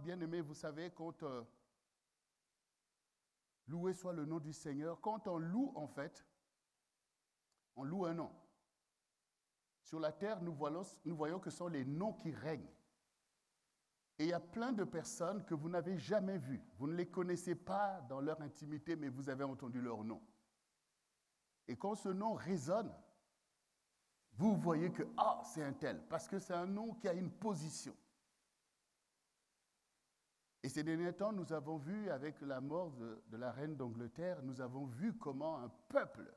bien-aimés, vous savez, quand loué soit le nom du Seigneur, quand on loue, en fait, on loue un nom. Sur la terre, nous voyons que ce sont les noms qui règnent. Et il y a plein de personnes que vous n'avez jamais vues. Vous ne les connaissez pas dans leur intimité, mais vous avez entendu leur nom. Et quand ce nom résonne, vous voyez que, ah, c'est un tel, parce que c'est un nom qui a une position. Et ces derniers temps, nous avons vu, avec la mort de la reine d'Angleterre, nous avons vu comment un peuple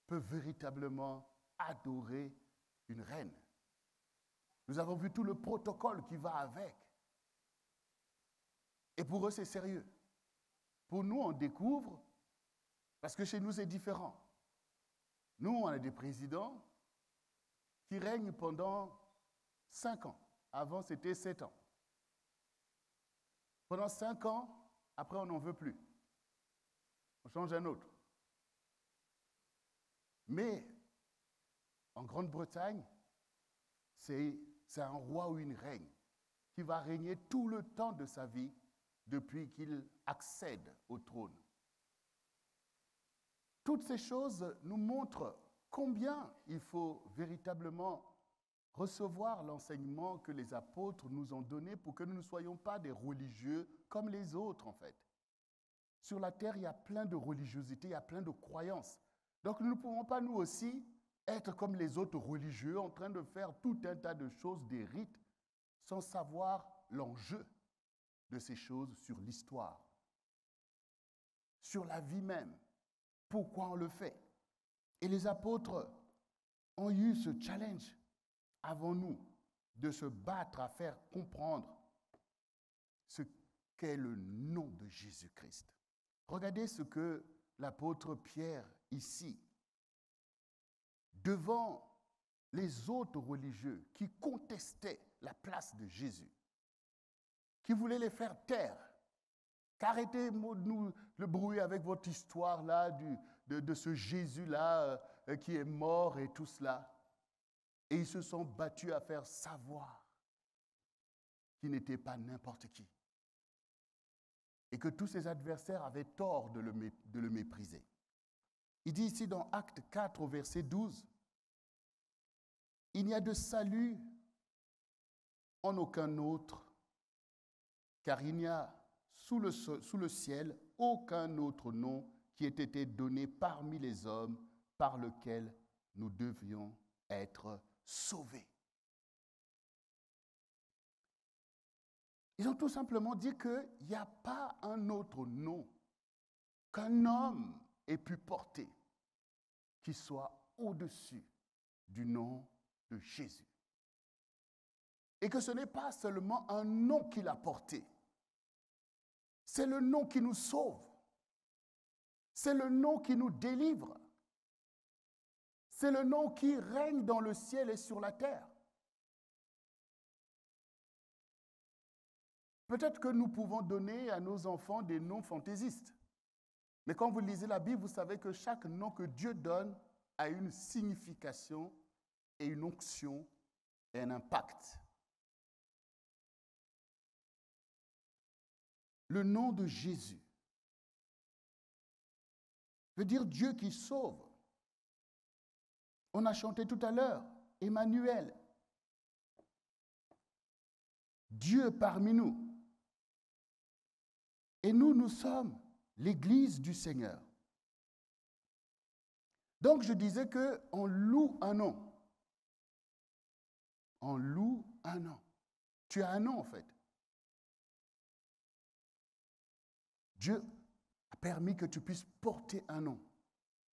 peut véritablement adorer une reine. Nous avons vu tout le protocole qui va avec. Et pour eux, c'est sérieux. Pour nous, on découvre, parce que chez nous, c'est différent. Nous, on a des présidents qui règnent pendant 5 ans. Avant, c'était 7 ans. Pendant 5 ans, après, on n'en veut plus. On change un autre. Mais en Grande-Bretagne, c'est un roi ou une reine qui va régner tout le temps de sa vie depuis qu'il accède au trône. Toutes ces choses nous montrent combien il faut véritablement recevoir l'enseignement que les apôtres nous ont donné pour que nous ne soyons pas des religieux comme les autres, en fait. Sur la terre, il y a plein de religiosité, il y a plein de croyances. Donc, nous ne pouvons pas, nous aussi, être comme les autres religieux, en train de faire tout un tas de choses, des rites, sans savoir l'enjeu de ces choses sur l'histoire, sur la vie même, pourquoi on le fait. Et les apôtres ont eu ce challenge avant nous de se battre à faire comprendre ce qu'est le nom de Jésus-Christ. Regardez ce que l'apôtre Pierre, ici, devant les autres religieux qui contestaient la place de Jésus, qui voulaient les faire taire, qu'arrêtez nous le bruit avec votre histoire là de ce Jésus-là qui est mort et tout cela. Et ils se sont battus à faire savoir qu'il n'était pas n'importe qui. Et que tous ses adversaires avaient tort de le mépriser. Il dit ici dans Acte 4 au verset 12, « Il n'y a de salut en aucun autre, car il n'y a sous le ciel aucun autre nom qui ait été donné parmi les hommes par lequel nous devions être sauvés. » Ils ont tout simplement dit qu'il n'y a pas un autre nom qu'un homme ait pu porter qui soit au-dessus du nom de Jésus. Et que ce n'est pas seulement un nom qu'il a porté, c'est le nom qui nous sauve, c'est le nom qui nous délivre, c'est le nom qui règne dans le ciel et sur la terre. Peut-être que nous pouvons donner à nos enfants des noms fantaisistes. Mais quand vous lisez la Bible, vous savez que chaque nom que Dieu donne a une signification et une onction et un impact. Le nom de Jésus veut dire Dieu qui sauve. On a chanté tout à l'heure, Emmanuel. Dieu parmi nous. Et nous sommes l'Église du Seigneur. Donc je disais qu'on loue un nom. On loue un nom. Tu as un nom en fait. Dieu a permis que tu puisses porter un nom.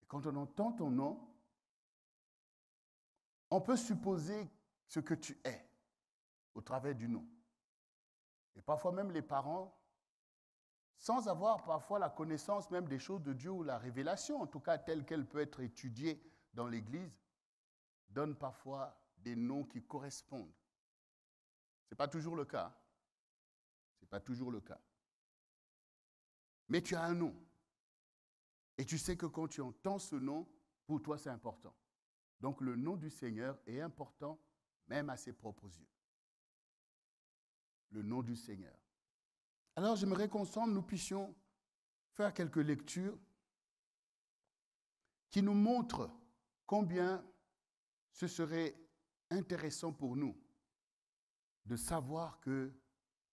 Et quand on entend ton nom, on peut supposer ce que tu es au travers du nom. Et parfois même les parents, sans avoir parfois la connaissance même des choses de Dieu ou la révélation, en tout cas telle qu'elle peut être étudiée dans l'Église, donnent parfois des noms qui correspondent. Ce n'est pas toujours le cas. Ce n'est pas toujours le cas. Mais tu as un nom. Et tu sais que quand tu entends ce nom, pour toi c'est important. Donc le nom du Seigneur est important même à ses propres yeux. Le nom du Seigneur. Alors j'aimerais qu'ensemble nous puissions faire quelques lectures qui nous montrent combien ce serait intéressant pour nous de savoir que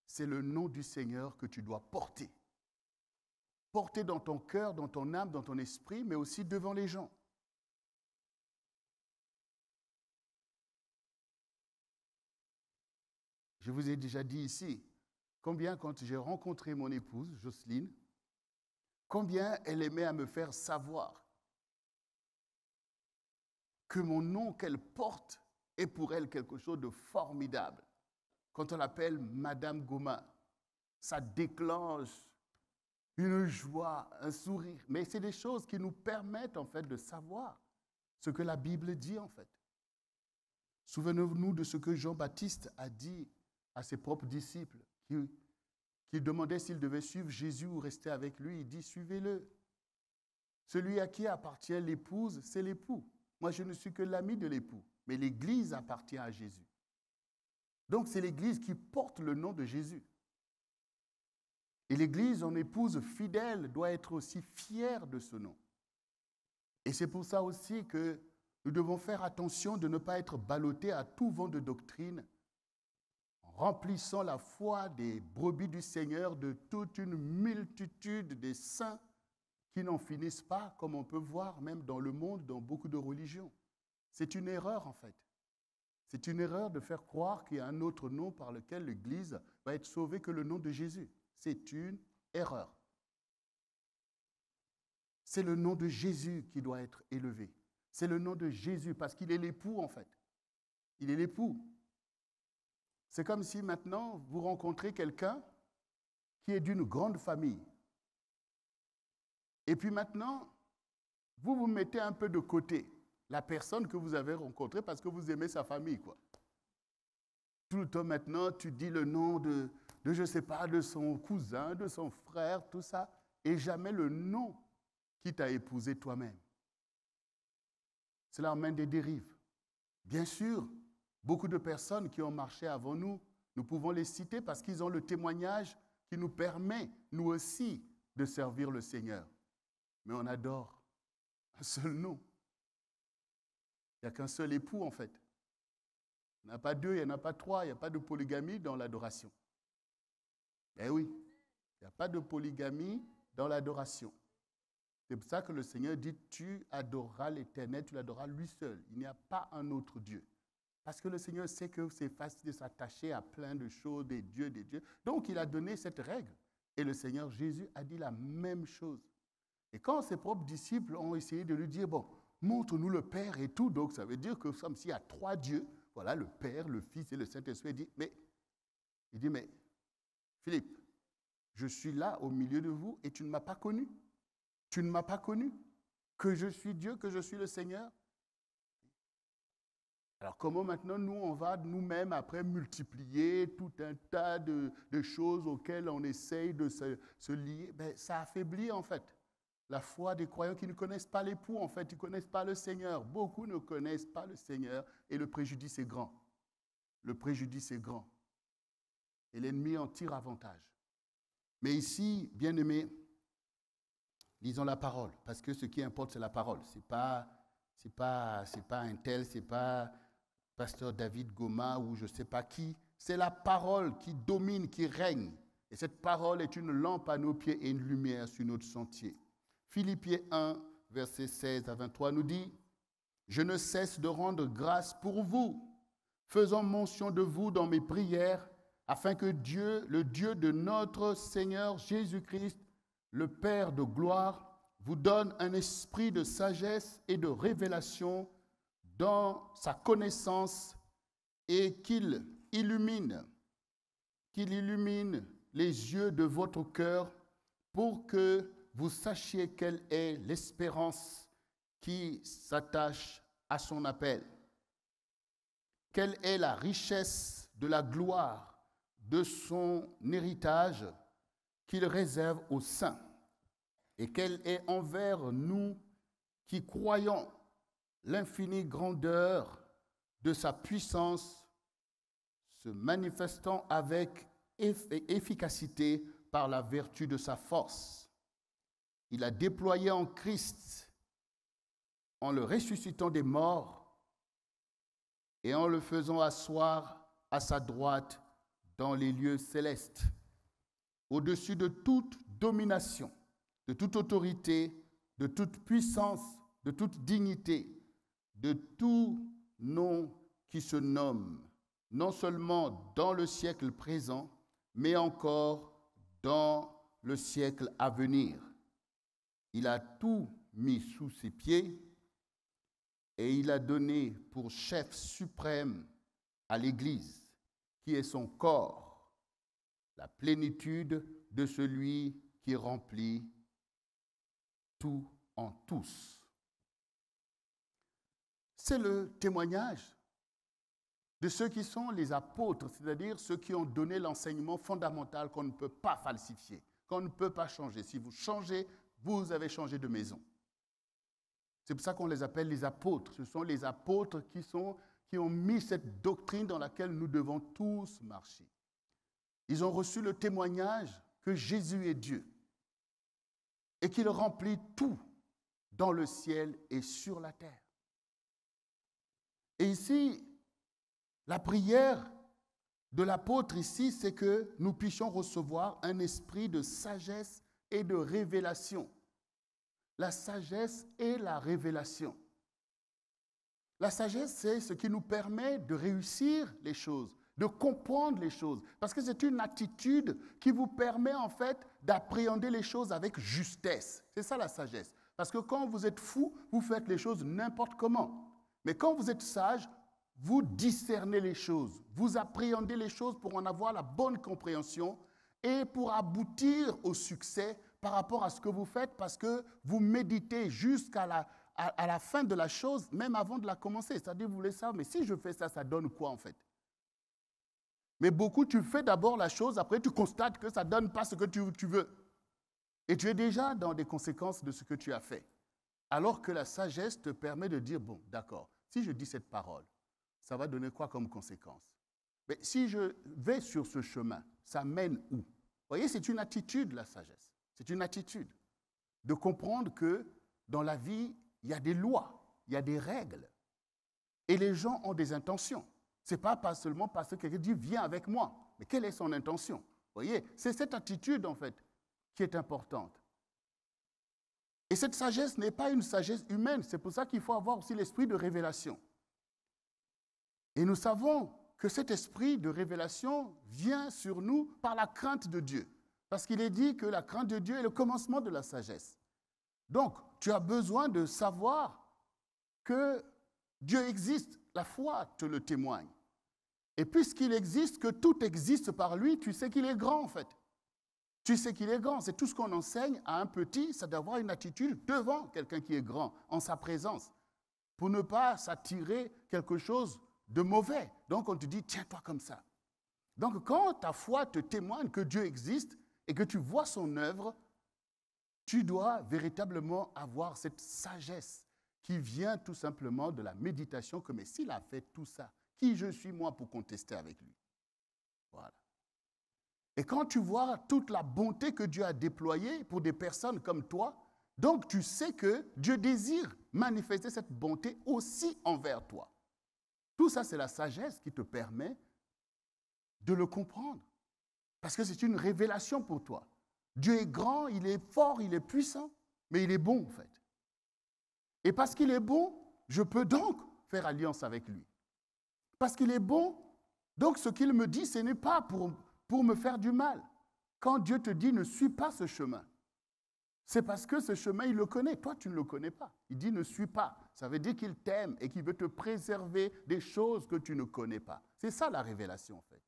c'est le nom du Seigneur que tu dois porter. Porter dans ton cœur, dans ton âme, dans ton esprit, mais aussi devant les gens. Je vous ai déjà dit ici, combien quand j'ai rencontré mon épouse, Jocelyne, combien elle aimait à me faire savoir que mon nom qu'elle porte est pour elle quelque chose de formidable. Quand on l'appelle Madame Goma, ça déclenche une joie, un sourire. Mais c'est des choses qui nous permettent en fait de savoir ce que la Bible dit en fait. Souvenez-vous de ce que Jean-Baptiste a dit à ses propres disciples qui demandaient s'ils devaient suivre Jésus ou rester avec lui. Il dit, suivez-le. Celui à qui appartient l'épouse, c'est l'époux. Moi, je ne suis que l'ami de l'époux, mais l'Église appartient à Jésus. Donc, c'est l'Église qui porte le nom de Jésus. Et l'Église, en épouse fidèle, doit être aussi fière de ce nom. Et c'est pour ça aussi que nous devons faire attention de ne pas être ballottés à tout vent de doctrine, en remplissant la foi des brebis du Seigneur de toute une multitude des saints qui n'en finissent pas, comme on peut voir même dans le monde, dans beaucoup de religions. C'est une erreur en fait. C'est une erreur de faire croire qu'il y a un autre nom par lequel l'Église va être sauvée que le nom de Jésus. C'est une erreur. C'est le nom de Jésus qui doit être élevé. C'est le nom de Jésus parce qu'il est l'époux en fait. Il est l'époux. C'est comme si maintenant vous rencontrez quelqu'un qui est d'une grande famille. Et puis maintenant, vous vous mettez un peu de côté la personne que vous avez rencontrée parce que vous aimez sa famille, quoi. Tout le temps maintenant, tu dis le nom de je ne sais pas, de son cousin, de son frère, tout ça, et jamais le nom qui t'a épousé toi-même. Cela emmène des dérives. Bien sûr, beaucoup de personnes qui ont marché avant nous, nous pouvons les citer parce qu'ils ont le témoignage qui nous permet, nous aussi, de servir le Seigneur. Mais on adore un seul nom. Il n'y a qu'un seul époux, en fait. Il n'y en a pas deux, il n'y en a pas trois, il n'y a pas de polygamie dans l'adoration. Eh oui, il n'y a pas de polygamie dans l'adoration. C'est pour ça que le Seigneur dit, tu adoreras l'Éternel, tu l'adoreras lui seul. Il n'y a pas un autre Dieu. Parce que le Seigneur sait que c'est facile de s'attacher à plein de choses, des dieux, des dieux. Donc, il a donné cette règle. Et le Seigneur Jésus a dit la même chose. Et quand ses propres disciples ont essayé de lui dire, bon, montre-nous le Père et tout, donc ça veut dire que comme s'il y a trois dieux, voilà, le Père, le Fils et le Saint-Esprit, il dit, mais Philippe, je suis là au milieu de vous et tu ne m'as pas connu. Tu ne m'as pas connu. Que je suis Dieu, que je suis le Seigneur. Alors comment maintenant nous, on va nous-mêmes après multiplier tout un tas de choses auxquelles on essaye de se lier. Ça affaiblit en fait la foi des croyants qui ne connaissent pas l'époux, en fait, ils ne connaissent pas le Seigneur. Beaucoup ne connaissent pas le Seigneur et le préjudice est grand. Le préjudice est grand. Et l'ennemi en tire avantage. Mais ici, bien-aimés, lisons la parole, parce que ce qui importe, c'est la parole. Ce n'est pas un tel, ce n'est pas pasteur David Goma ou je ne sais pas qui. C'est la parole qui domine, qui règne. Et cette parole est une lampe à nos pieds et une lumière sur notre sentier. Philippiens 1, versets 16 à 23 nous dit « Je ne cesse de rendre grâce pour vous, faisant mention de vous dans mes prières, afin que Dieu, le Dieu de notre Seigneur Jésus-Christ, le Père de gloire, vous donne un esprit de sagesse et de révélation dans sa connaissance et qu'il illumine les yeux de votre cœur pour que vous sachiez quelle est l'espérance qui s'attache à son appel. Quelle est la richesse de la gloire de son héritage qu'il réserve aux saints et quelle est envers nous qui croyons l'infinie grandeur de sa puissance se manifestant avec efficacité par la vertu de sa force. Il a déployé en Christ, en le ressuscitant des morts et en le faisant asseoir à sa droite dans les lieux célestes, au-dessus de toute domination, de toute autorité, de toute puissance, de toute dignité, de tout nom qui se nomme, non seulement dans le siècle présent, mais encore dans le siècle à venir. Il a tout mis sous ses pieds et il a donné pour chef suprême à l'Église, qui est son corps, la plénitude de celui qui remplit tout en tous. C'est le témoignage de ceux qui sont les apôtres, c'est-à-dire ceux qui ont donné l'enseignement fondamental qu'on ne peut pas falsifier, qu'on ne peut pas changer. Si vous changez, vous avez changé de maison. C'est pour ça qu'on les appelle les apôtres. Ce sont les apôtres qui ont mis cette doctrine dans laquelle nous devons tous marcher. Ils ont reçu le témoignage que Jésus est Dieu et qu'il remplit tout dans le ciel et sur la terre. Et ici, la prière de l'apôtre ici, c'est que nous puissions recevoir un esprit de sagesse et de révélation. La sagesse et la révélation. La sagesse, c'est ce qui nous permet de réussir les choses, de comprendre les choses, parce que c'est une attitude qui vous permet en fait d'appréhender les choses avec justesse. C'est ça la sagesse. Parce que quand vous êtes fou, vous faites les choses n'importe comment. Mais quand vous êtes sage, vous discernez les choses, vous appréhendez les choses pour en avoir la bonne compréhension et pour aboutir au succès par rapport à ce que vous faites, parce que vous méditez jusqu'à la fin de la chose, même avant de la commencer. C'est-à-dire, vous voulez savoir, mais si je fais ça, ça donne quoi en fait? Mais beaucoup, tu fais d'abord la chose, après tu constates que ça ne donne pas ce que tu veux. Et tu es déjà dans des conséquences de ce que tu as fait. Alors que la sagesse te permet de dire, bon, d'accord, si je dis cette parole, ça va donner quoi comme conséquence? Mais si je vais sur ce chemin, ça mène où? Vous voyez, c'est une attitude, la sagesse. C'est une attitude de comprendre que dans la vie, il y a des lois, il y a des règles. Et les gens ont des intentions. Ce n'est pas seulement parce que quelqu'un dit « viens avec moi ». Mais quelle est son intention? Vous voyez, c'est cette attitude, en fait, qui est importante. Et cette sagesse n'est pas une sagesse humaine. C'est pour ça qu'il faut avoir aussi l'esprit de révélation. Et nous savons que cet esprit de révélation vient sur nous par la crainte de Dieu. Parce qu'il est dit que la crainte de Dieu est le commencement de la sagesse. Donc, tu as besoin de savoir que Dieu existe. La foi te le témoigne. Et puisqu'il existe, que tout existe par lui, tu sais qu'il est grand en fait. Tu sais qu'il est grand. C'est tout ce qu'on enseigne à un petit, c'est d'avoir une attitude devant quelqu'un qui est grand, en sa présence, pour ne pas s'attirer quelque chose de mauvais. Donc on te dit, tiens-toi comme ça. Donc quand ta foi te témoigne que Dieu existe et que tu vois son œuvre, tu dois véritablement avoir cette sagesse qui vient tout simplement de la méditation, que mais s'il a fait tout ça, qui je suis moi pour contester avec lui? Voilà. Et quand tu vois toute la bonté que Dieu a déployée pour des personnes comme toi, donc tu sais que Dieu désire manifester cette bonté aussi envers toi. Tout ça, c'est la sagesse qui te permet de le comprendre. Parce que c'est une révélation pour toi. Dieu est grand, il est fort, il est puissant, mais il est bon en fait. Et parce qu'il est bon, je peux donc faire alliance avec lui. Parce qu'il est bon, donc ce qu'il me dit, ce n'est pas pour me faire du mal. Quand Dieu te dit ne suis pas ce chemin, c'est parce que ce chemin, il le connaît. Toi, tu ne le connais pas. Il dit ne suis pas. Ça veut dire qu'il t'aime et qu'il veut te préserver des choses que tu ne connais pas. C'est ça la révélation en fait.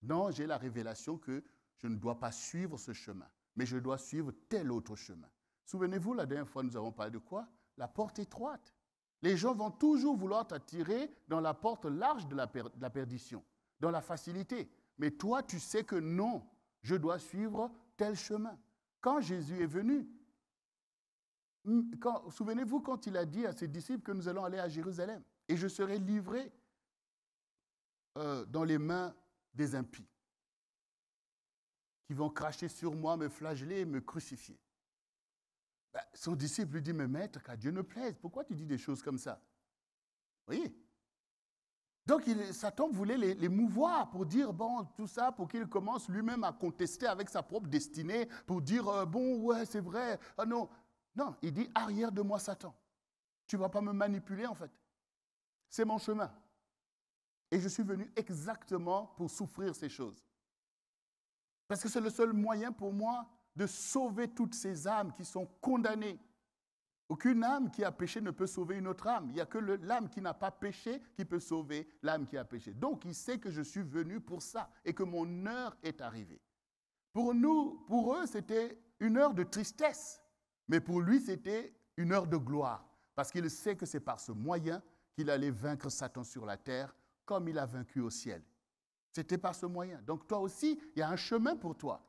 Non, j'ai la révélation que je ne dois pas suivre ce chemin, mais je dois suivre tel autre chemin. Souvenez-vous, la dernière fois, nous avons parlé de quoi? La porte étroite. Les gens vont toujours vouloir t'attirer dans la porte large de la perdition, dans la facilité. Mais toi, tu sais que non, je dois suivre tel chemin. Quand Jésus est venu, souvenez-vous quand il a dit à ses disciples que nous allons aller à Jérusalem et je serai livré dans les mains des impies. qui vont cracher sur moi, me flageller et me crucifier. Ben, son disciple lui dit, mais maître, qu'à Dieu ne plaise, pourquoi tu dis des choses comme ça? Vous voyez? Donc Satan voulait les mouvoir pour dire, bon, tout ça, pour qu'il commence lui-même à contester avec sa propre destinée, pour dire, bon, ouais, c'est vrai, ah non. Non, il dit, arrière de moi, Satan. Tu ne vas pas me manipuler, en fait. C'est mon chemin. Et je suis venu exactement pour souffrir ces choses. Parce que c'est le seul moyen pour moi de sauver toutes ces âmes qui sont condamnées. Aucune âme qui a péché ne peut sauver une autre âme. Il n'y a que l'âme qui n'a pas péché qui peut sauver l'âme qui a péché. Donc, il sait que je suis venu pour ça et que mon heure est arrivée. Pour eux, c'était une heure de tristesse. Mais pour lui, c'était une heure de gloire. Parce qu'il sait que c'est par ce moyen qu'il allait vaincre Satan sur la terre, comme il a vaincu au ciel. C'était par ce moyen. Donc toi aussi, il y a un chemin pour toi.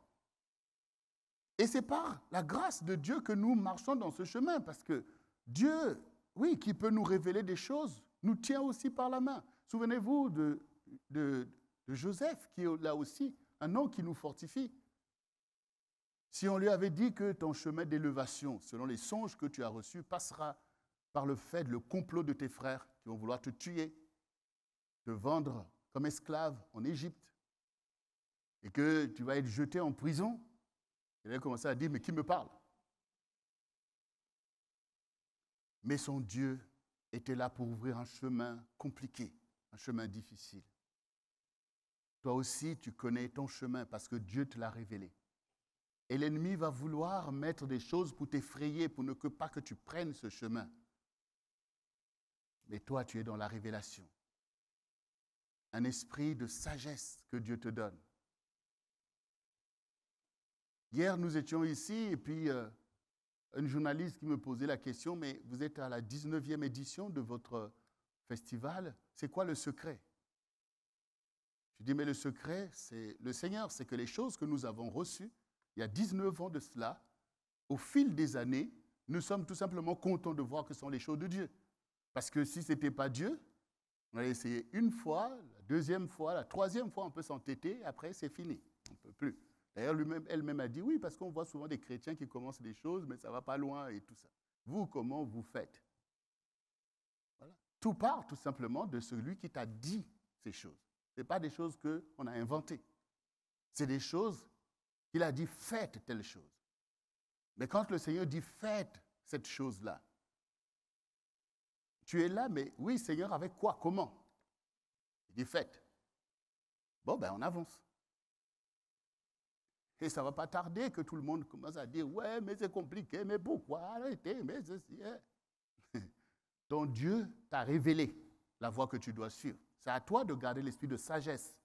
Et c'est par la grâce de Dieu que nous marchons dans ce chemin, parce que Dieu, oui, qui peut nous révéler des choses, nous tient aussi par la main. Souvenez-vous de Joseph, qui est là aussi un nom qui nous fortifie. Si on lui avait dit que ton chemin d'élévation, selon les songes que tu as reçus, passera par le fait, le complot de tes frères qui vont vouloir te tuer, te vendre comme esclave en Égypte, et que tu vas être jeté en prison, il a commencé à dire, mais qui me parle? Mais son Dieu était là pour ouvrir un chemin compliqué, un chemin difficile. Toi aussi, tu connais ton chemin parce que Dieu te l'a révélé. Et l'ennemi va vouloir mettre des choses pour t'effrayer, pour ne pas que tu prennes ce chemin. Mais toi, tu es dans la révélation. Un esprit de sagesse que Dieu te donne. Hier, nous étions ici et puis un journaliste qui me posait la question, mais vous êtes à la 19e édition de votre festival, c'est quoi le secret? Je dis, mais le secret, c'est le Seigneur, c'est que les choses que nous avons reçues, il y a 19 ans de cela, au fil des années, nous sommes tout simplement contents de voir que ce sont les choses de Dieu. Parce que si ce n'était pas Dieu, on allait essayer une fois, la deuxième fois, la troisième fois, on peut s'entêter, après c'est fini, on ne peut plus. D'ailleurs, elle-même a dit, oui, parce qu'on voit souvent des chrétiens qui commencent des choses, mais ça ne va pas loin et tout ça. Vous, comment vous faites? Voilà. Tout part tout simplement de celui qui t'a dit ces choses. Ce n'est pas des choses qu'on a inventées. C'est des choses qu'il a dit, faites telle chose. Mais quand le Seigneur dit, faites cette chose-là, tu es là, mais oui, Seigneur, avec quoi? Comment? Il dit, faites. Bon, ben on avance. Et ça ne va pas tarder que tout le monde commence à dire, ouais, mais c'est compliqué, mais pourquoi arrêter, mais ceci. Ton Dieu t'a révélé la voie que tu dois suivre. C'est à toi de garder l'esprit de sagesse.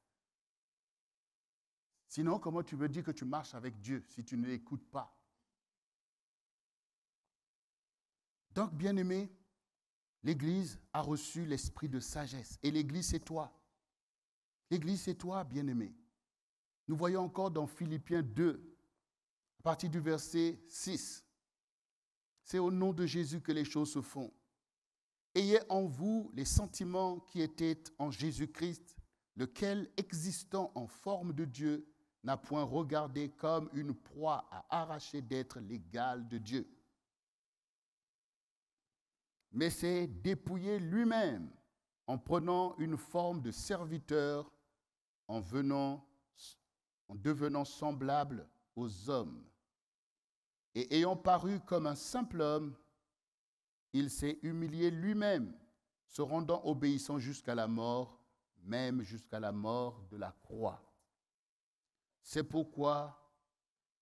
Sinon, comment tu veux dire que tu marches avec Dieu si tu ne l'écoutes pas? Donc, bien-aimé, l'Église a reçu l'esprit de sagesse. Et l'Église, c'est toi. L'Église, c'est toi, bien-aimé. Nous voyons encore dans Philippiens 2, à partir du verset 6. C'est au nom de Jésus que les choses se font. Ayez en vous les sentiments qui étaient en Jésus-Christ, lequel, existant en forme de Dieu, n'a point regardé comme une proie à arracher d'être l'égal de Dieu, mais s'est dépouillé lui-même en prenant une forme de serviteur, en devenant semblable aux hommes. Et ayant paru comme un simple homme, il s'est humilié lui-même, se rendant obéissant jusqu'à la mort, même jusqu'à la mort de la croix. C'est pourquoi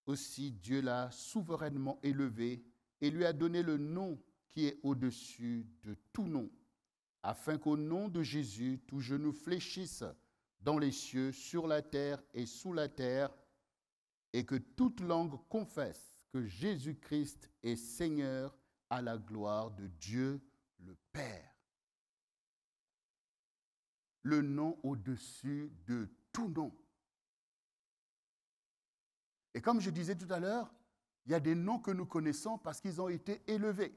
aussi Dieu l'a souverainement élevé et lui a donné le nom qui est au-dessus de tout nom, afin qu'au nom de Jésus, tout genou fléchisse dans les cieux, sur la terre et sous la terre, et que toute langue confesse que Jésus-Christ est Seigneur à la gloire de Dieu le Père. Le nom au-dessus de tout nom. Et comme je disais tout à l'heure, il y a des noms que nous connaissons parce qu'ils ont été élevés.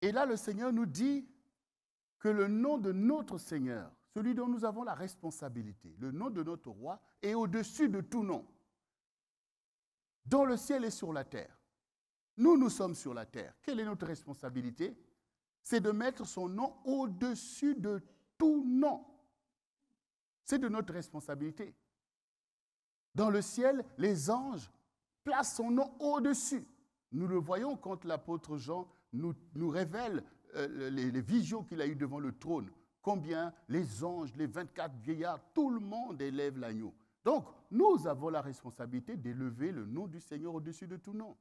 Et là, le Seigneur nous dit que le nom de notre Seigneur, celui dont nous avons la responsabilité. Le nom de notre roi est au-dessus de tout nom, dans le ciel et sur la terre. Nous sommes sur la terre. Quelle est notre responsabilité? C'est de mettre son nom au-dessus de tout nom. C'est de notre responsabilité. Dans le ciel, les anges placent son nom au-dessus. Nous le voyons quand l'apôtre Jean nous révèle les visions qu'il a eues devant le trône. Combien les anges, les 24 vieillards, tout le monde élève l'agneau. Donc, nous avons la responsabilité d'élever le nom du Seigneur au-dessus de tout nom.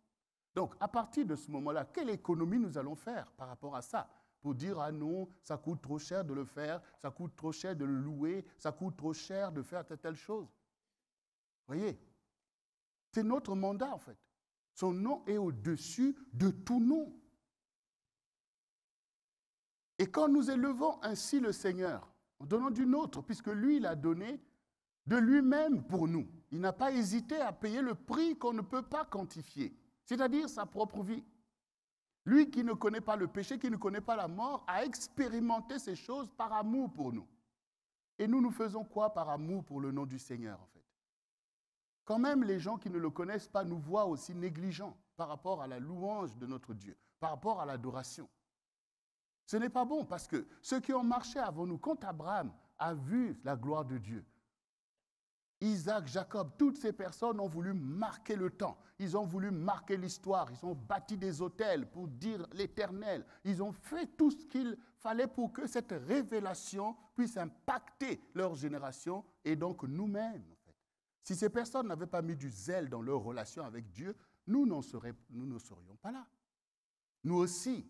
Donc, à partir de ce moment-là, quelle économie nous allons faire par rapport à ça? Pour dire, ah non, ça coûte trop cher de le faire, ça coûte trop cher de le louer, ça coûte trop cher de faire telle chose. Vous voyez? C'est notre mandat, en fait. Son nom est au-dessus de tout nom. Et quand nous élevons ainsi le Seigneur, en donnant du nôtre, puisque lui, il a donné de lui-même pour nous. Il n'a pas hésité à payer le prix qu'on ne peut pas quantifier, c'est-à-dire sa propre vie. Lui qui ne connaît pas le péché, qui ne connaît pas la mort, a expérimenté ces choses par amour pour nous. Et nous faisons quoi par amour pour le nom du Seigneur, en fait? Quand même, les gens qui ne le connaissent pas nous voient aussi négligents par rapport à la louange de notre Dieu, par rapport à l'adoration. Ce n'est pas bon parce que ceux qui ont marché avant nous, quand Abraham a vu la gloire de Dieu, Isaac, Jacob, toutes ces personnes ont voulu marquer le temps. Ils ont voulu marquer l'histoire. Ils ont bâti des autels pour dire l'Éternel. Ils ont fait tout ce qu'il fallait pour que cette révélation puisse impacter leur génération et donc nous-mêmes. En fait. Si ces personnes n'avaient pas mis du zèle dans leur relation avec Dieu, nous ne serions pas là. Nous aussi,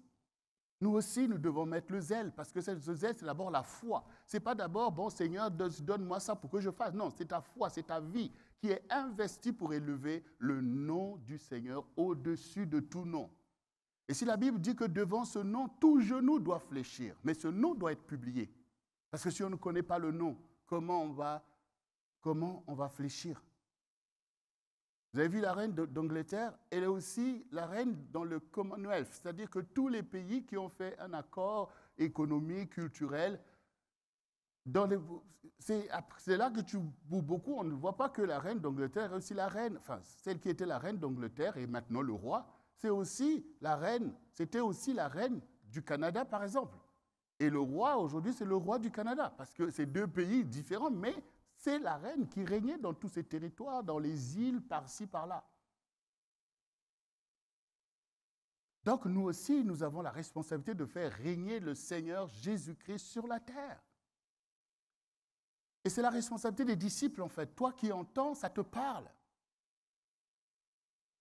nous devons mettre le zèle, parce que ce zèle, c'est d'abord la foi. Ce n'est pas d'abord, bon Seigneur, donne-moi ça pour que je fasse. Non, c'est ta foi, c'est ta vie qui est investie pour élever le nom du Seigneur au-dessus de tout nom. Et si la Bible dit que devant ce nom, tout genou doit fléchir, mais ce nom doit être publié. Parce que si on ne connaît pas le nom, comment on va fléchir? Vous avez vu la reine d'Angleterre, elle est aussi la reine dans le Commonwealth, c'est-à-dire que tous les pays qui ont fait un accord économique, culturel, c'est là que pour beaucoup, on ne voit pas que la reine d'Angleterre est aussi la reine, enfin celle qui était la reine d'Angleterre et maintenant le roi, c'était aussi la reine du Canada par exemple. Et le roi aujourd'hui, c'est le roi du Canada, parce que c'est deux pays différents, mais c'est la reine qui régnait dans tous ces territoires, dans les îles, par-ci, par-là. Donc nous aussi, nous avons la responsabilité de faire régner le Seigneur Jésus-Christ sur la terre. Et c'est la responsabilité des disciples, en fait. Toi qui entends, ça te parle.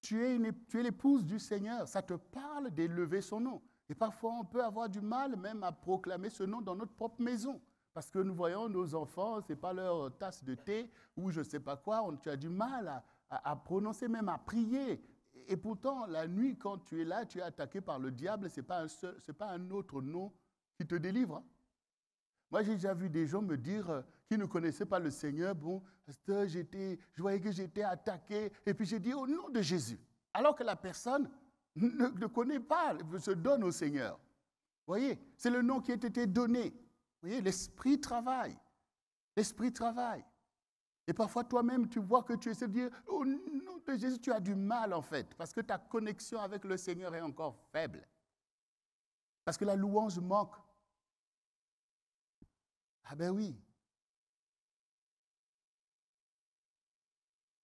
Tu es l'épouse du Seigneur, ça te parle d'élever son nom. Et parfois, on peut avoir du mal même à proclamer ce nom dans notre propre maison. Parce que nous voyons nos enfants, ce n'est pas leur tasse de thé ou je ne sais pas quoi, tu as du mal à prononcer, même à prier. Et pourtant, la nuit, quand tu es là, tu es attaqué par le diable, ce n'est pas un autre nom qui te délivre. Moi, j'ai déjà vu des gens me dire qui ne connaissaient pas le Seigneur, bon, je voyais que j'étais attaqué, et puis j'ai dit au nom de Jésus. Alors que la personne ne connaît pas, se donne au Seigneur. Vous voyez, c'est le nom qui a été donné. Vous voyez, l'esprit travaille. L'esprit travaille. Et parfois, toi-même, tu vois que tu essaies de dire, au nom de Jésus, tu as du mal, en fait, parce que ta connexion avec le Seigneur est encore faible. Parce que la louange manque. Ah ben oui.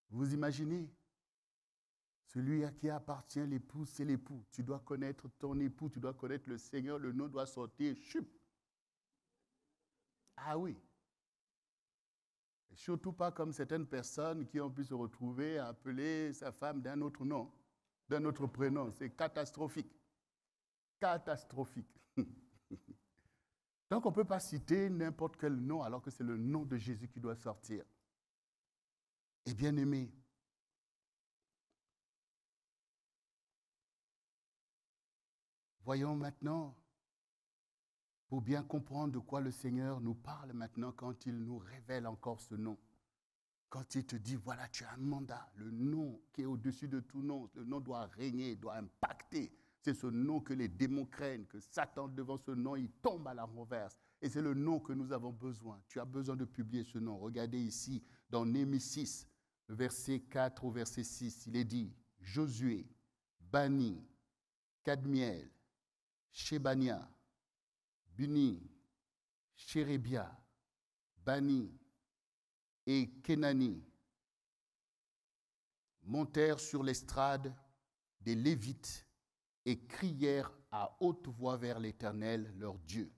Vous imaginez, celui à qui appartient l'époux, c'est l'époux. Tu dois connaître ton époux, tu dois connaître le Seigneur, le nom doit sortir, chup. Ah oui. Et surtout pas comme certaines personnes qui ont pu se retrouver à appeler sa femme d'un autre nom, d'un autre prénom. C'est catastrophique. Catastrophique. Donc on ne peut pas citer n'importe quel nom alors que c'est le nom de Jésus qui doit sortir. Et bien aimé, voyons maintenant, pour bien comprendre de quoi le Seigneur nous parle maintenant quand il nous révèle encore ce nom. Quand il te dit, voilà, tu as un mandat, le nom qui est au-dessus de tout nom, le nom doit régner, doit impacter. C'est ce nom que les démons craignent, que Satan, devant ce nom, il tombe à la renverse. Et c'est le nom que nous avons besoin. Tu as besoin de publier ce nom. Regardez ici, dans Néhémie 6, verset 4 au verset 6, il est dit, Josué, Bani, Kadmiel, Shebania, Buni, Shérébia, Bani et Kenani montèrent sur l'estrade des Lévites et crièrent à haute voix vers l'Éternel, leur Dieu.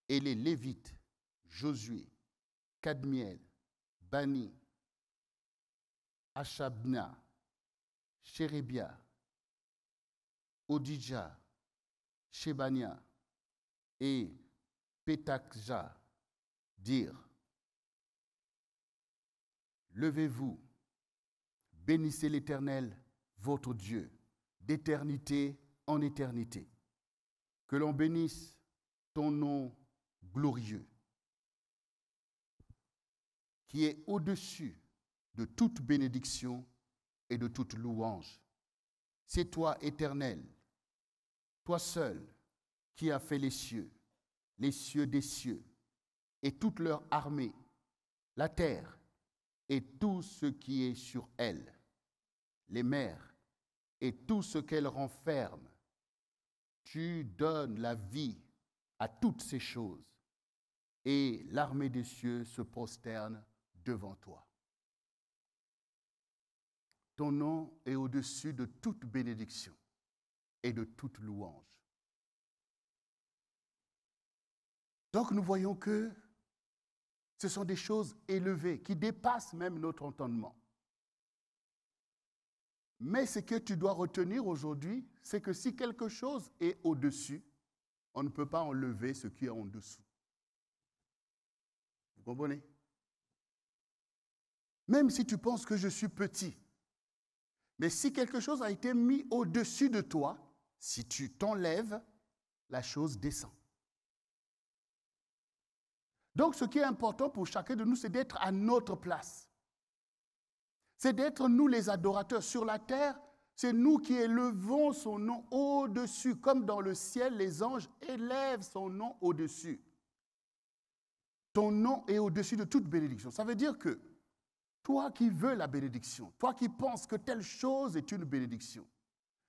Et les Lévites, Josué, Kadmiel, Bani, Achabna, Shérébia, Odija, Shebania et Pétakja dirent, levez-vous, bénissez l'Éternel, votre Dieu, d'éternité en éternité. Que l'on bénisse ton nom glorieux, qui est au-dessus de toute bénédiction et de toute louange. C'est toi, Éternel, toi seul, qui as fait les cieux des cieux, et toute leur armée, la terre, et tout ce qui est sur elle, les mers, et tout ce qu'elle renferme. Tu donnes la vie à toutes ces choses, et l'armée des cieux se prosterne devant toi. Ton nom est au-dessus de toute bénédiction et de toute louange. Donc nous voyons que ce sont des choses élevées qui dépassent même notre entendement. Mais ce que tu dois retenir aujourd'hui, c'est que si quelque chose est au-dessus, on ne peut pas enlever ce qui est en dessous. Vous comprenez? Même si tu penses que je suis petit, mais si quelque chose a été mis au-dessus de toi, si tu t'enlèves, la chose descend. Donc, ce qui est important pour chacun de nous, c'est d'être à notre place. C'est d'être nous les adorateurs. Sur la terre, c'est nous qui élevons son nom au-dessus. Comme dans le ciel, les anges élèvent son nom au-dessus. Ton nom est au-dessus de toute bénédiction. Ça veut dire que toi qui veux la bénédiction, toi qui penses que telle chose est une bénédiction,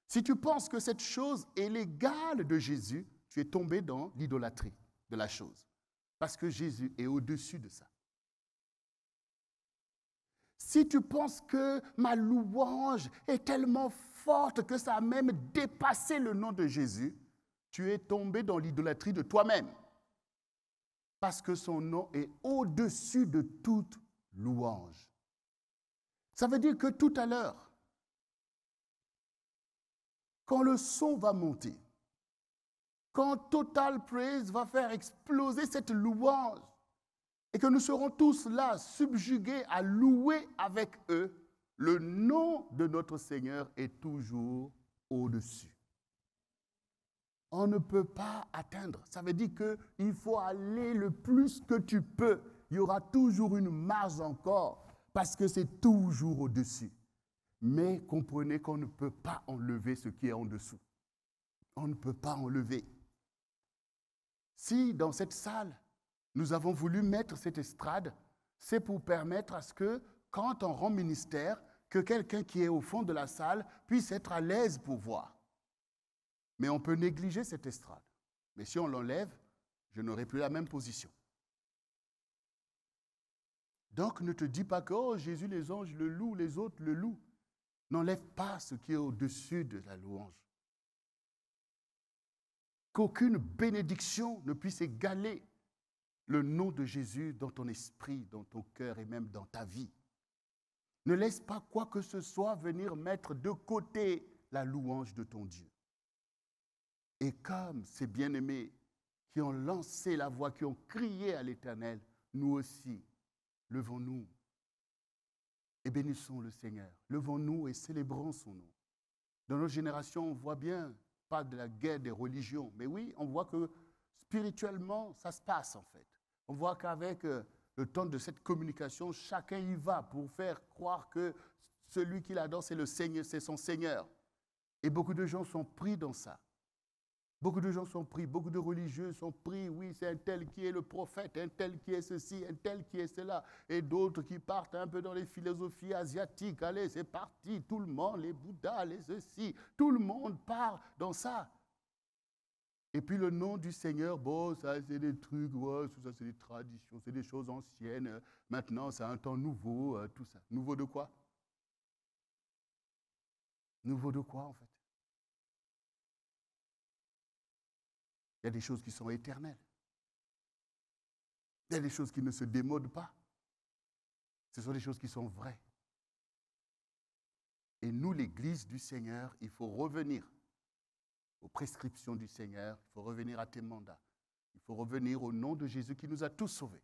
si tu penses que cette chose est l'égale de Jésus, tu es tombé dans l'idolâtrie de la chose. Parce que Jésus est au-dessus de ça. Si tu penses que ma louange est tellement forte que ça a même dépassé le nom de Jésus, tu es tombé dans l'idolâtrie de toi-même. Parce que son nom est au-dessus de toute louange. Ça veut dire que tout à l'heure, quand le son va monter, quand Total Praise va faire exploser cette louange et que nous serons tous là, subjugués à louer avec eux, le nom de notre Seigneur est toujours au-dessus. On ne peut pas atteindre. Ça veut dire qu'il faut aller le plus que tu peux. Il y aura toujours une marge encore parce que c'est toujours au-dessus. Mais comprenez qu'on ne peut pas enlever ce qui est en dessous. On ne peut pas enlever. Si dans cette salle, nous avons voulu mettre cette estrade, c'est pour permettre à ce que, quand on rend ministère, que quelqu'un qui est au fond de la salle puisse être à l'aise pour voir. Mais on peut négliger cette estrade. Mais si on l'enlève, je n'aurai plus la même position. Donc ne te dis pas que oh, Jésus, les anges le louent, les autres le louent. N'enlève pas ce qui est au-dessus de la louange. Qu'aucune bénédiction ne puisse égaler le nom de Jésus dans ton esprit, dans ton cœur et même dans ta vie. Ne laisse pas quoi que ce soit venir mettre de côté la louange de ton Dieu. Et comme ces bien-aimés qui ont lancé la voix, qui ont crié à l'Éternel, nous aussi, levons-nous et bénissons le Seigneur. Levons-nous et célébrons son nom. Dans notre génération, on voit bien, pas de la guerre des religions, mais oui, on voit que spirituellement, ça se passe en fait. On voit qu'avec le temps de cette communication, chacun y va pour faire croire que celui qui l'adore, c'est le Seigneur, c'est son Seigneur. Et beaucoup de gens sont pris dans ça. Beaucoup de gens sont pris, beaucoup de religieux sont pris. Oui, c'est un tel qui est le prophète, un tel qui est ceci, un tel qui est cela. Et d'autres qui partent un peu dans les philosophies asiatiques. Allez, c'est parti, tout le monde, les Bouddhas, les ceci. Tout le monde part dans ça. Et puis le nom du Seigneur, bon, ça c'est des trucs, ouais, tout ça c'est des traditions, c'est des choses anciennes. Maintenant, c'est un temps nouveau, tout ça. Nouveau de quoi? Nouveau de quoi, en fait? Il y a des choses qui sont éternelles. Il y a des choses qui ne se démodent pas. Ce sont des choses qui sont vraies. Et nous, l'Église du Seigneur, il faut revenir aux prescriptions du Seigneur, il faut revenir à tes mandats. Il faut revenir au nom de Jésus qui nous a tous sauvés.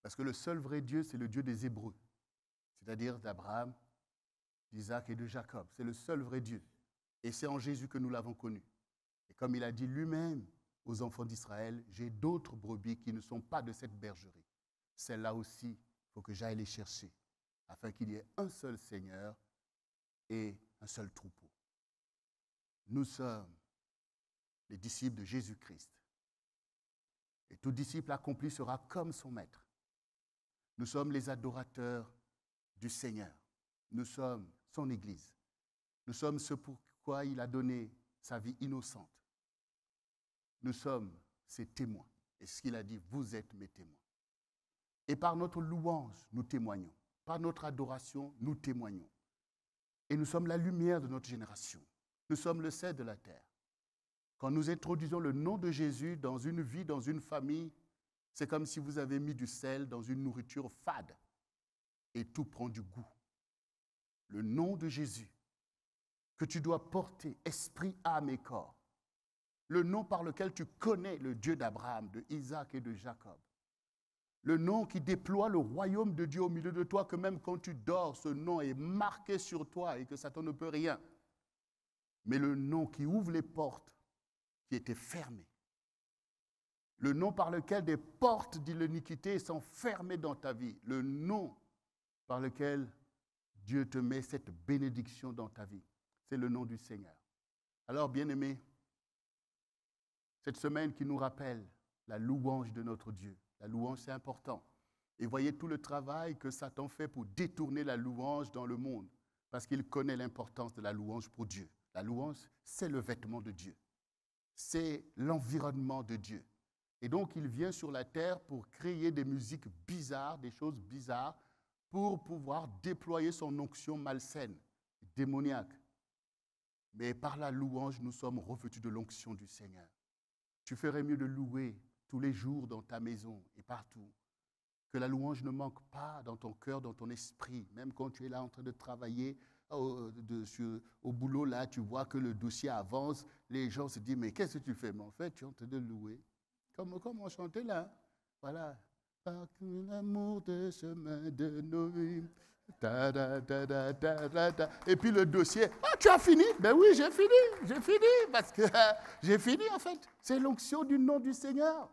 Parce que le seul vrai Dieu, c'est le Dieu des Hébreux, c'est-à-dire d'Abraham, d'Isaac et de Jacob. C'est le seul vrai Dieu. Et c'est en Jésus que nous l'avons connu. Et comme il a dit lui-même aux enfants d'Israël, j'ai d'autres brebis qui ne sont pas de cette bergerie. Celles-là aussi, il faut que j'aille les chercher, afin qu'il y ait un seul Seigneur et un seul troupeau. Nous sommes les disciples de Jésus-Christ. Et tout disciple accompli sera comme son maître. Nous sommes les adorateurs du Seigneur. Nous sommes son Église. Nous sommes ce pourquoi il a donné sa vie innocente. Nous sommes ses témoins. Et ce qu'il a dit, vous êtes mes témoins. Et par notre louange, nous témoignons. Par notre adoration, nous témoignons. Et nous sommes la lumière de notre génération. Nous sommes le sel de la terre. Quand nous introduisons le nom de Jésus dans une vie, dans une famille, c'est comme si vous avez mis du sel dans une nourriture fade et tout prend du goût. Le nom de Jésus que tu dois porter, esprit, âme et corps. Le nom par lequel tu connais le Dieu d'Abraham, de Isaac et de Jacob. Le nom qui déploie le royaume de Dieu au milieu de toi, que même quand tu dors, ce nom est marqué sur toi et que Satan ne peut rien. Mais le nom qui ouvre les portes qui étaient fermées. Le nom par lequel des portes de l'iniquité sont fermées dans ta vie. Le nom par lequel Dieu te met cette bénédiction dans ta vie. C'est le nom du Seigneur. Alors, bien-aimés, cette semaine qui nous rappelle la louange de notre Dieu. La louange, c'est important. Et voyez tout le travail que Satan fait pour détourner la louange dans le monde, parce qu'il connaît l'importance de la louange pour Dieu. La louange, c'est le vêtement de Dieu. C'est l'environnement de Dieu. Et donc, il vient sur la terre pour créer des musiques bizarres, des choses bizarres, pour pouvoir déployer son onction malsaine, démoniaque. Mais par la louange, nous sommes revêtus de l'onction du Seigneur. Tu ferais mieux de louer tous les jours dans ta maison et partout. Que la louange ne manque pas dans ton cœur, dans ton esprit. Même quand tu es là en train de travailler au boulot, là, tu vois que le dossier avance. Les gens se disent, mais qu'est-ce que tu fais? Mais en fait, tu es en train de louer. Comme on chantait là. Voilà. Par l'amour de chemin de nos vies. Ta, ta, ta, ta, ta, ta, ta. Et puis le dossier, ah, tu as fini? Ben oui, j'ai fini, parce que j'ai fini en fait. C'est l'onction du nom du Seigneur.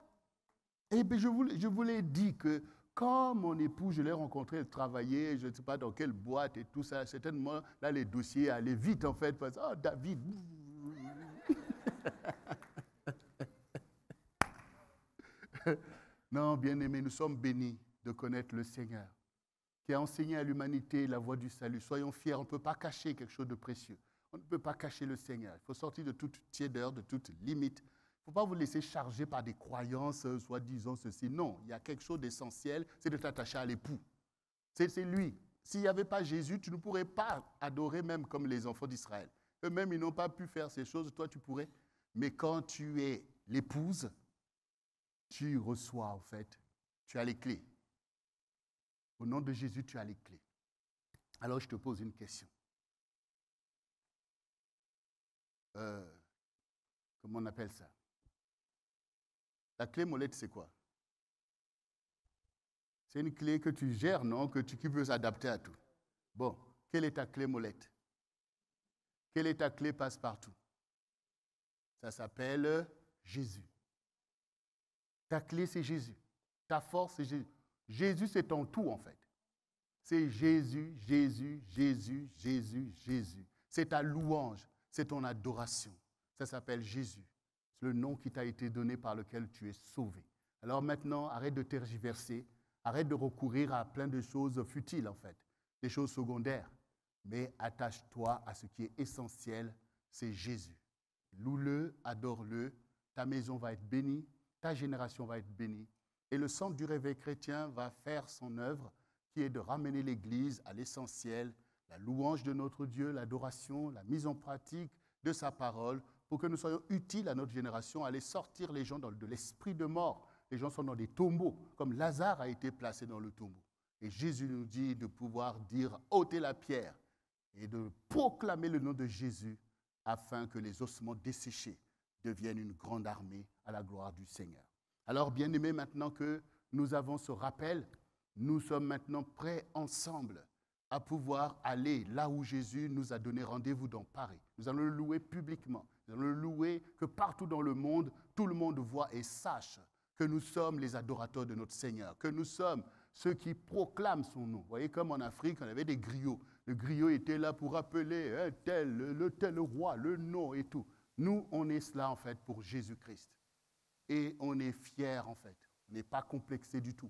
Et bien, je vous l'ai dit que quand mon époux, je l'ai rencontré, il travaillait, je ne sais pas dans quelle boîte et tout ça, certainement, là, les dossiers allaient vite en fait, parce que, oh, David. Non, bien-aimés, nous sommes bénis de connaître le Seigneur, qui a enseigné à l'humanité la voie du salut. Soyons fiers, on ne peut pas cacher quelque chose de précieux. On ne peut pas cacher le Seigneur. Il faut sortir de toute tiédeur, de toute limite. Il ne faut pas vous laisser charger par des croyances, soi-disant ceci. Non, il y a quelque chose d'essentiel, c'est de t'attacher à l'époux. C'est lui. S'il n'y avait pas Jésus, tu ne pourrais pas adorer même comme les enfants d'Israël. Eux-mêmes, ils n'ont pas pu faire ces choses, toi tu pourrais. Mais quand tu es l'épouse, tu reçois en fait, tu as les clés. Au nom de Jésus, tu as les clés. Alors, je te pose une question. Comment on appelle ça? La clé molette, c'est quoi? C'est une clé que tu gères, non? Qui peut s'adapter à tout. Bon, quelle est ta clé molette? Quelle est ta clé passe-partout? Ça s'appelle Jésus. Ta clé, c'est Jésus. Ta force, c'est Jésus. Jésus, c'est ton tout, en fait. C'est Jésus, Jésus, Jésus, Jésus, Jésus. C'est ta louange. c'est ton adoration. Ça s'appelle Jésus. C'est le nom qui t'a été donné par lequel tu es sauvé. Alors maintenant, arrête de tergiverser, arrête de recourir à plein de choses futiles en fait, des choses secondaires. Mais attache-toi à ce qui est essentiel, c'est Jésus. Loue-le, adore-le, ta maison va être bénie, ta génération va être bénie. Et le centre du réveil chrétien va faire son œuvre, qui est de ramener l'Église à l'essentiel, la louange de notre Dieu, l'adoration, la mise en pratique de sa parole, pour que nous soyons utiles à notre génération, à aller sortir les gens de l'esprit de mort. Les gens sont dans des tombeaux, comme Lazare a été placé dans le tombeau. Et Jésus nous dit de pouvoir dire « ôtez la pierre » et de proclamer le nom de Jésus afin que les ossements desséchés deviennent une grande armée à la gloire du Seigneur. Alors, bien-aimés, maintenant que nous avons ce rappel, nous sommes maintenant prêts ensemble à pouvoir aller là où Jésus nous a donné rendez-vous dans Paris. Nous allons le louer publiquement. Nous allons le louer que partout dans le monde, tout le monde voit et sache que nous sommes les adorateurs de notre Seigneur, que nous sommes ceux qui proclament son nom. Vous voyez, comme en Afrique, on avait des griots. Le griot était là pour appeler le tel roi, le nom et tout. Nous, on est cela en fait pour Jésus-Christ. Et on est fiers en fait. On n'est pas complexé du tout.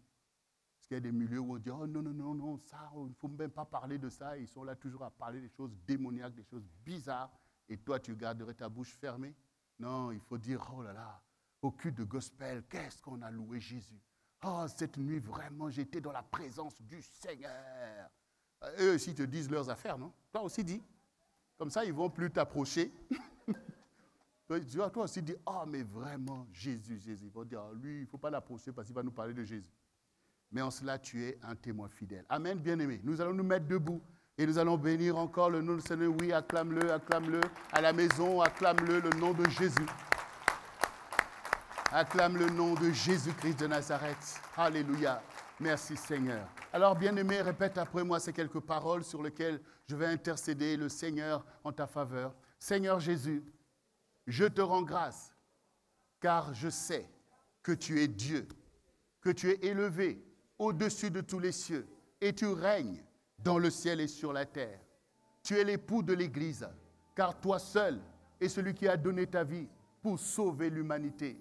Parce qu'il y a des milieux où on dit « Oh non, non, non, non, ça, il ne faut même pas parler de ça. » Ils sont là toujours à parler des choses démoniaques, des choses bizarres. Et toi, tu garderais ta bouche fermée? Non, il faut dire « Oh là là, au culte de gospel, qu'est-ce qu'on a loué Jésus? Oh, cette nuit, vraiment, j'étais dans la présence du Seigneur. » Eux aussi te disent leurs affaires, non? Toi aussi dis. Comme ça, ils ne vont plus t'approcher. Toi aussi dis, oh, mais vraiment, Jésus, Jésus. Ils vont dire, lui, il ne faut pas l'approcher parce qu'il va nous parler de Jésus. Mais en cela, tu es un témoin fidèle. Amen, bien-aimés. Nous allons nous mettre debout et nous allons bénir encore le nom du Seigneur. Oui, acclame-le, acclame-le. À la maison, acclame-le, le nom de Jésus. Acclame le nom de Jésus-Christ de Nazareth. Alléluia. Merci Seigneur. Alors, bien-aimé, répète après moi ces quelques paroles sur lesquelles je vais intercéder le Seigneur en ta faveur. Seigneur Jésus, je te rends grâce, car je sais que tu es Dieu, que tu es élevé au-dessus de tous les cieux, et tu règnes dans le ciel et sur la terre. Tu es l'époux de l'Église, car toi seul es celui qui a donné ta vie pour sauver l'humanité.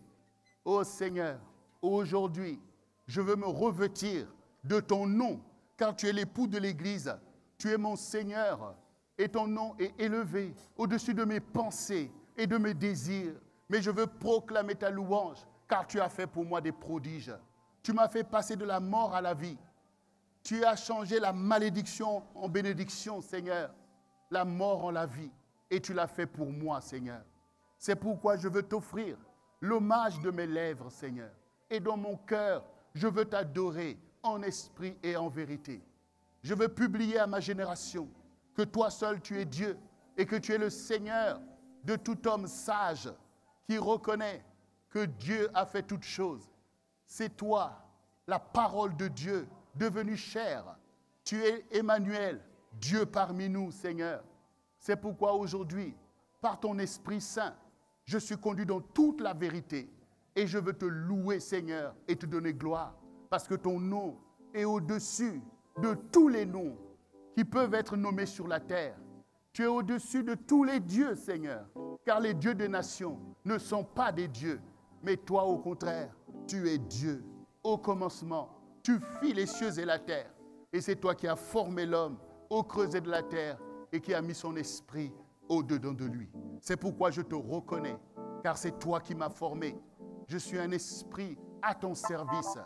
Ô Seigneur, aujourd'hui, je veux me revêtir de ton nom, car tu es l'époux de l'Église. Tu es mon Seigneur, et ton nom est élevé au-dessus de mes pensées et de mes désirs. Mais je veux proclamer ta louange, car tu as fait pour moi des prodiges. Tu m'as fait passer de la mort à la vie. Tu as changé la malédiction en bénédiction, Seigneur, la mort en la vie. Et tu l'as fait pour moi, Seigneur. C'est pourquoi je veux t'offrir l'hommage de mes lèvres, Seigneur. Et dans mon cœur, je veux t'adorer en esprit et en vérité. Je veux publier à ma génération que toi seul tu es Dieu et que tu es le Seigneur de tout homme sage qui reconnaît que Dieu a fait toutes choses. C'est toi, la parole de Dieu, devenue chair. Tu es Emmanuel, Dieu parmi nous, Seigneur. C'est pourquoi aujourd'hui, par ton Esprit Saint, je suis conduit dans toute la vérité et je veux te louer, Seigneur, et te donner gloire, parce que ton nom est au-dessus de tous les noms qui peuvent être nommés sur la terre. Tu es au-dessus de tous les dieux, Seigneur, car les dieux des nations ne sont pas des dieux, mais toi, au contraire, tu es Dieu. Au commencement, tu fis les cieux et la terre, et c'est toi qui as formé l'homme au creuset de la terre et qui as mis son esprit au-dedans de lui. C'est pourquoi je te reconnais, car c'est toi qui m'as formé. Je suis un esprit à ton service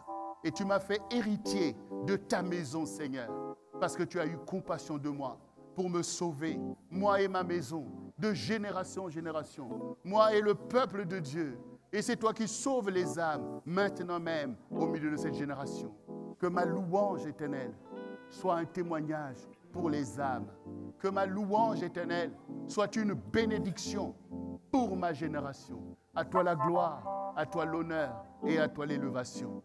et tu m'as fait héritier de ta maison, Seigneur, parce que tu as eu compassion de moi pour me sauver, moi et ma maison, de génération en génération, moi et le peuple de Dieu. Et c'est toi qui sauves les âmes, maintenant même, au milieu de cette génération. Que ma louange éternelle soit un témoignage pour les âmes. Que ma louange éternelle soit une bénédiction pour ma génération. À toi la gloire, à toi l'honneur et à toi l'élévation.